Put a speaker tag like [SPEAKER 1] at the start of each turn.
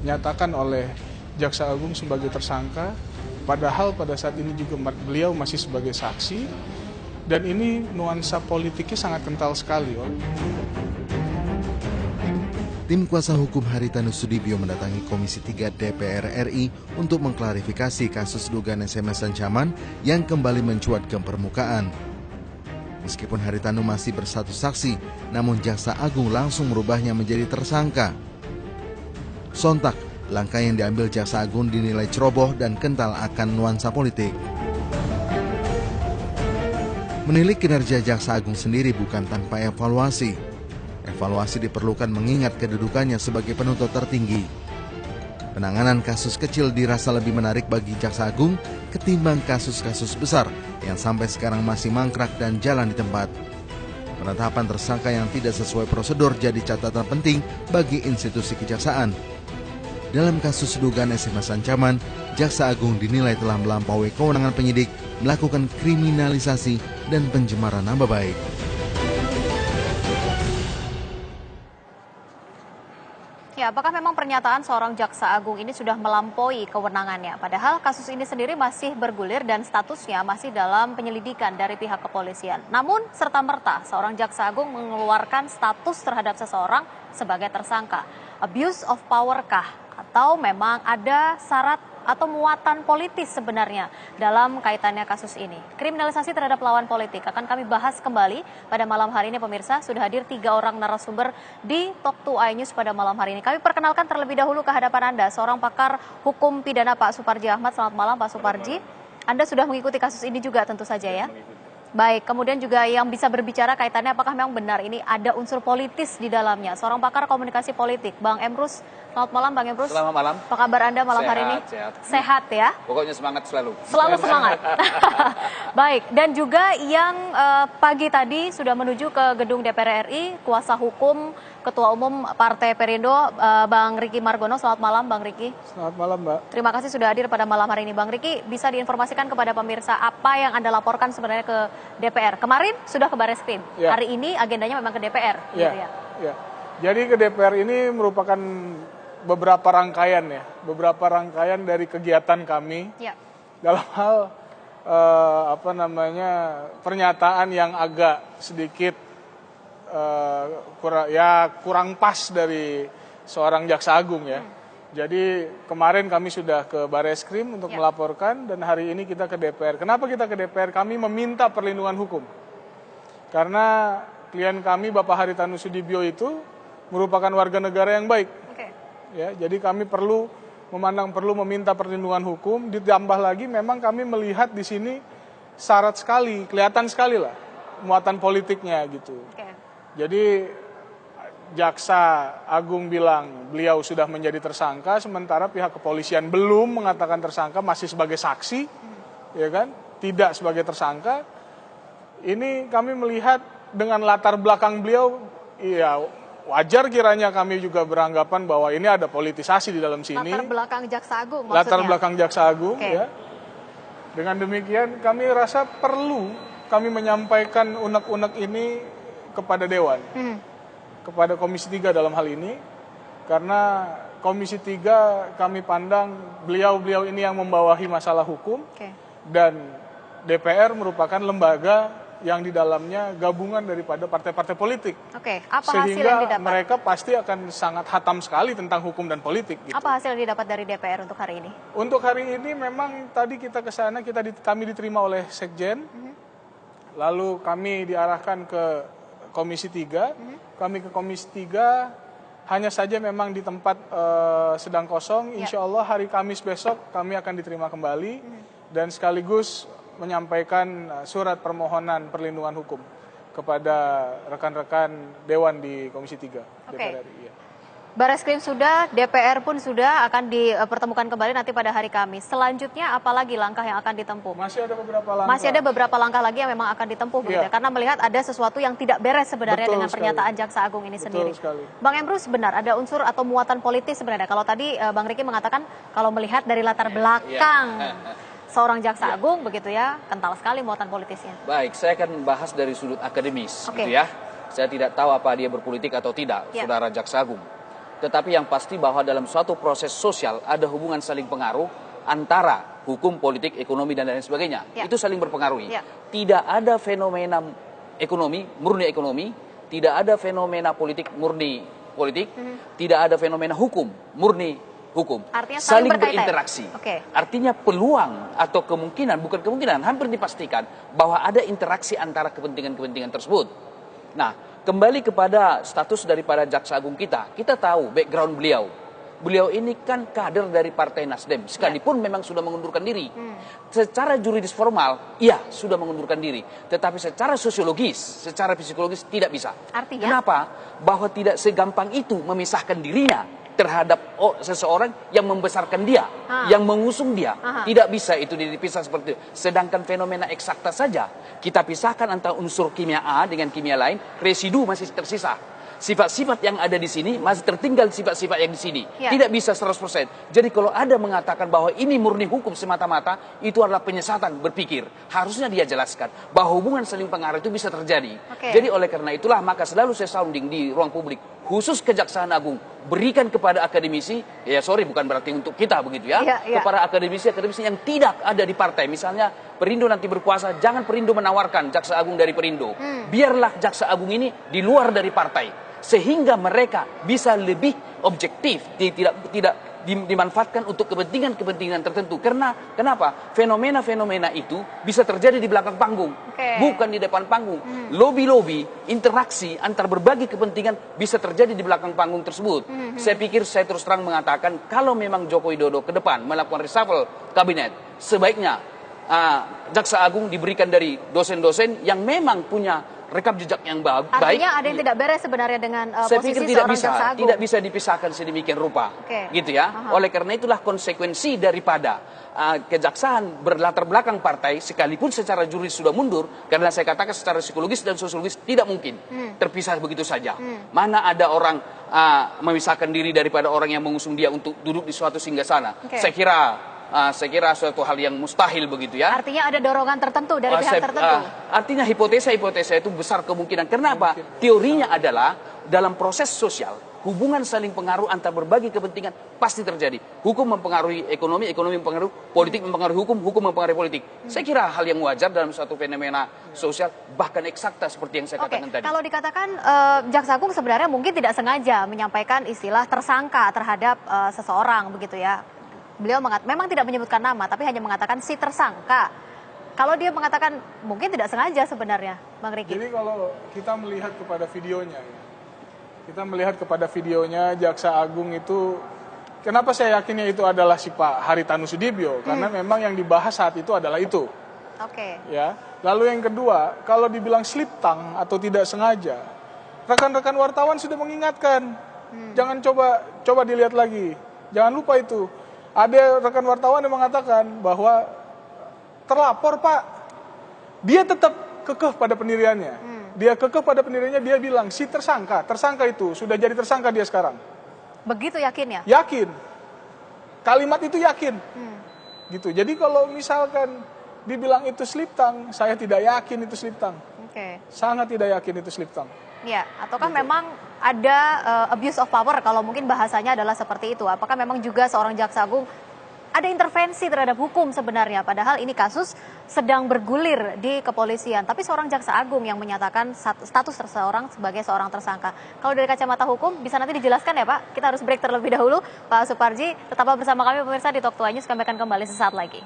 [SPEAKER 1] dinyatakan oleh Jaksa Agung sebagai tersangka, padahal pada saat ini juga beliau masih sebagai saksi, dan ini nuansa politiknya sangat kental sekali.
[SPEAKER 2] Tim kuasa hukum Haritanu Sudibyo mendatangi Komisi 3 DPR RI untuk mengklarifikasi kasus dugaan SMS ancaman yang kembali mencuat ke permukaan. Meskipun Haritanu masih berstatus saksi, namun Jaksa Agung langsung merubahnya menjadi tersangka. Sontak, langkah yang diambil Jaksa Agung dinilai ceroboh dan kental akan nuansa politik. Menilik kinerja Jaksa Agung sendiri bukan tanpa evaluasi. Evaluasi diperlukan mengingat kedudukannya sebagai penuntut tertinggi. Penanganan kasus kecil dirasa lebih menarik bagi Jaksa Agung ketimbang kasus-kasus besar yang sampai sekarang masih mangkrak dan jalan di tempat. Penetapan tersangka yang tidak sesuai prosedur jadi catatan penting bagi institusi kejaksaan. Dalam kasus dugaan SMS ancaman, Jaksa Agung dinilai telah melampaui kewenangan penyidik melakukan kriminalisasi dan pencemaran nama baik.
[SPEAKER 3] Ya, apakah memang pernyataan seorang Jaksa Agung ini sudah melampaui kewenangannya? Padahal kasus ini sendiri masih bergulir dan statusnya masih dalam penyelidikan dari pihak kepolisian. Namun, serta-merta seorang Jaksa Agung mengeluarkan status terhadap seseorang sebagai tersangka. Abuse of power kah? Atau memang ada syarat atau muatan politis sebenarnya dalam kaitannya kasus ini? Kriminalisasi terhadap lawan politik akan kami bahas kembali pada malam hari ini, pemirsa. Sudah hadir 3 orang narasumber di Talk to iNews pada malam hari ini. Kami perkenalkan terlebih dahulu ke hadapan Anda seorang pakar hukum pidana, Pak Suparji Ahmad. Selamat malam, Pak Suparji. Anda sudah mengikuti kasus ini juga tentu saja ya? Baik, kemudian juga yang bisa berbicara kaitannya apakah memang benar ini ada unsur politis di dalamnya. Seorang pakar komunikasi politik, Bang Emrus. Selamat malam, Bang Emrus.
[SPEAKER 4] Selamat malam.
[SPEAKER 3] Apa kabar Anda malam hari ini? Sehat ya?
[SPEAKER 4] Pokoknya semangat selalu.
[SPEAKER 3] Selalu semangat. Baik, dan juga yang pagi tadi sudah menuju ke gedung DPR RI, kuasa hukum Ketua Umum Partai Perindo, Bang Riki Margono. Selamat malam, Bang Riki.
[SPEAKER 1] Selamat malam, Mbak.
[SPEAKER 3] Terima kasih sudah hadir pada malam hari ini. Bang Riki, bisa diinformasikan kepada pemirsa apa yang Anda laporkan sebenarnya ke DPR? Kemarin sudah ke Barreskrim.
[SPEAKER 1] Ya.
[SPEAKER 3] Hari ini agendanya memang ke DPR.
[SPEAKER 1] Ya.
[SPEAKER 3] Gitu ya?
[SPEAKER 1] Ya. Jadi ke DPR ini merupakan beberapa rangkaian dari kegiatan kami dalam hal pernyataan yang agak sedikit kurang pas dari seorang Jaksa Agung ya. Jadi kemarin kami sudah ke Barreskrim untuk melaporkan, dan hari ini kita ke DPR. Kenapa kita ke DPR? Kami meminta perlindungan hukum. Karena klien kami Bapak Haritanu Sudibyo itu merupakan warga negara yang baik. Ya, jadi kami perlu meminta perlindungan hukum. Ditambah lagi memang kami melihat di sini syarat sekali, kelihatan sekali lah muatan politiknya gitu. Jadi Jaksa Agung bilang beliau sudah menjadi tersangka, sementara pihak kepolisian belum mengatakan tersangka, masih sebagai saksi, ya kan? Tidak sebagai tersangka. Ini kami melihat dengan latar belakang beliau, iya, wajar kiranya kami juga beranggapan bahwa ini ada politisasi di dalam sini.
[SPEAKER 3] Latar belakang Jaksa Agung maksudnya?
[SPEAKER 1] Latar belakang Jaksa Agung, ya. Dengan demikian kami rasa perlu kami menyampaikan unek-unek ini kepada Dewan. Kepada Komisi 3 dalam hal ini. Karena Komisi 3 kami pandang beliau-beliau ini yang membawahi masalah hukum. Dan DPR merupakan lembaga yang di dalamnya gabungan daripada partai-partai politik.
[SPEAKER 3] Apa hasil yang
[SPEAKER 1] sehingga
[SPEAKER 3] didapat?
[SPEAKER 1] Mereka pasti akan sangat hatam sekali tentang hukum dan politik. Gitu.
[SPEAKER 3] Apa hasil yang didapat dari DPR untuk hari ini?
[SPEAKER 1] Untuk hari ini memang tadi kita ke sana, kami diterima oleh Sekjen, lalu kami diarahkan ke Komisi 3, kami ke Komisi 3, hanya saja memang di tempat sedang kosong, insya Allah hari Kamis besok kami akan diterima kembali, dan sekaligus menyampaikan surat permohonan perlindungan hukum kepada rekan-rekan Dewan di Komisi 3 DPR RI.
[SPEAKER 3] Barreskrim sudah, DPR pun sudah, akan dipertemukan kembali nanti pada hari Kamis. Selanjutnya apalagi langkah yang akan ditempuh?
[SPEAKER 1] Masih ada beberapa langkah.
[SPEAKER 3] Masih ada beberapa langkah lagi yang memang akan ditempuh, begitu ya? Karena melihat ada sesuatu yang tidak beres sebenarnya dengan pernyataan Jaksa Agung ini sendiri. Bang Emrus, benar ada unsur atau muatan politis sebenarnya. Kalau tadi Bang Riki mengatakan kalau melihat dari latar belakang seorang Jaksa Agung begitu ya, kental sekali muatan politisnya.
[SPEAKER 4] Baik, saya akan membahas dari sudut akademis gitu ya. Saya tidak tahu apa dia berpolitik atau tidak, Saudara Jaksa Agung. Tetapi yang pasti bahwa dalam suatu proses sosial ada hubungan saling pengaruh antara hukum, politik, ekonomi, dan lain sebagainya. Itu saling berpengaruhi. Tidak ada fenomena ekonomi, murni ekonomi, tidak ada fenomena politik, murni politik, tidak ada fenomena hukum, murni hukum.
[SPEAKER 3] Artinya
[SPEAKER 4] saling
[SPEAKER 3] berkaitan.
[SPEAKER 4] berinteraksi.
[SPEAKER 3] Oke.
[SPEAKER 4] Artinya peluang atau kemungkinan, bukan kemungkinan, hampir dipastikan bahwa ada interaksi antara kepentingan-kepentingan tersebut. Nah, kembali kepada status daripada Jaksa Agung kita tahu background beliau. Beliau ini kan kader dari Partai Nasdem, sekalipun memang sudah mengundurkan diri. Secara juridis formal, iya sudah mengundurkan diri. Tetapi secara sosiologis, secara psikologis tidak bisa.
[SPEAKER 3] Artinya?
[SPEAKER 4] Kenapa? Bahwa tidak segampang itu memisahkan dirinya terhadap seseorang yang membesarkan dia, yang mengusung dia. Tidak bisa itu dipisah seperti itu. Sedangkan fenomena eksakta saja, kita pisahkan antara unsur kimia A dengan kimia lain, residu masih tersisa. Sifat-sifat yang ada di sini masih tertinggal sifat-sifat yang di sini. Tidak bisa 100%. Jadi kalau ada mengatakan bahwa ini murni hukum semata-mata, itu adalah penyesatan berpikir. Harusnya dia jelaskan bahwa hubungan saling pengaruh itu bisa terjadi. Jadi oleh karena itulah maka selalu saya sounding di ruang publik, khusus Kejaksaan Agung, berikan kepada akademisi, bukan berarti untuk kita begitu ya, kepada akademisi-akademisi yang tidak ada di partai. Misalnya Perindo nanti berkuasa, jangan Perindo menawarkan Jaksa Agung dari Perindo. Biarlah Jaksa Agung ini di luar dari partai. Sehingga mereka bisa lebih objektif, tidak dimanfaatkan untuk kepentingan-kepentingan tertentu. Karena kenapa? Fenomena-fenomena itu bisa terjadi di belakang panggung, bukan di depan panggung. Lobby-lobby, interaksi antar berbagai kepentingan bisa terjadi di belakang panggung tersebut. Saya pikir saya terus terang mengatakan kalau memang Joko Widodo ke depan melakukan reshuffle kabinet, sebaiknya Jaksa Agung diberikan dari dosen-dosen yang memang punya rekam jejak yang baik.
[SPEAKER 3] Artinya ada yang tidak beres sebenarnya dengan
[SPEAKER 4] saya
[SPEAKER 3] posisi
[SPEAKER 4] pikir tidak
[SPEAKER 3] seorang
[SPEAKER 4] bisa,
[SPEAKER 3] Jaksa Agung.
[SPEAKER 4] tidak bisa dipisahkan sedemikian rupa, gitu ya. Oleh karena itulah konsekuensi daripada kejaksaan berlatar belakang partai, sekalipun secara juridis sudah mundur, karena saya katakan secara psikologis dan sosiologis tidak mungkin terpisah begitu saja. Mana ada orang memisahkan diri daripada orang yang mengusung dia untuk duduk di suatu singgasana. Saya kira suatu hal yang mustahil begitu ya.
[SPEAKER 3] Artinya ada dorongan tertentu dari pihak tertentu.
[SPEAKER 4] Artinya hipotesa-hipotesa itu besar kemungkinan. Kenapa? Teorinya adalah dalam proses sosial, hubungan saling pengaruh antar berbagai kepentingan pasti terjadi. Hukum mempengaruhi ekonomi, ekonomi mempengaruhi politik, mempengaruhi hukum, hukum mempengaruhi politik. Saya kira hal yang wajar dalam suatu fenomena sosial, bahkan eksakta seperti yang saya katakan tadi.
[SPEAKER 3] Kalau dikatakan Jaksa Agung sebenarnya mungkin tidak sengaja menyampaikan istilah tersangka terhadap seseorang begitu ya. Beliau memang tidak menyebutkan nama, tapi hanya mengatakan si tersangka. Kalau dia mengatakan mungkin tidak sengaja sebenarnya, Bang Riki.
[SPEAKER 1] Jadi kalau kita melihat kepada videonya, Jaksa Agung itu, kenapa saya yakinnya itu adalah si Pak Haritanu Sudibyo? Karena memang yang dibahas saat itu adalah itu. Ya. Lalu yang kedua, kalau dibilang slip tang atau tidak sengaja, rekan-rekan wartawan sudah mengingatkan, jangan coba dilihat lagi, jangan lupa itu. Ada rekan wartawan yang mengatakan bahwa terlapor Pak, dia tetap kekeh pada pendiriannya. Dia kekeh pada pendiriannya, dia bilang si tersangka itu sudah jadi tersangka dia sekarang.
[SPEAKER 3] Begitu yakin ya?
[SPEAKER 1] Yakin. Kalimat itu yakin. Gitu. Jadi kalau misalkan dibilang itu slip tang, saya tidak yakin itu slip tang. Sangat tidak yakin itu slip tang.
[SPEAKER 3] Ya, ataukah memang ada abuse of power kalau mungkin bahasanya adalah seperti itu? Apakah memang juga seorang Jaksa Agung ada intervensi terhadap hukum sebenarnya? Padahal ini kasus sedang bergulir di kepolisian. Tapi seorang Jaksa Agung yang menyatakan status seseorang sebagai seorang tersangka. Kalau dari kacamata hukum bisa nanti dijelaskan ya Pak? Kita harus break terlebih dahulu. Pak Suparji, tetaplah bersama kami pemirsa di Talk 2 News. Kami akan kembali sesaat lagi.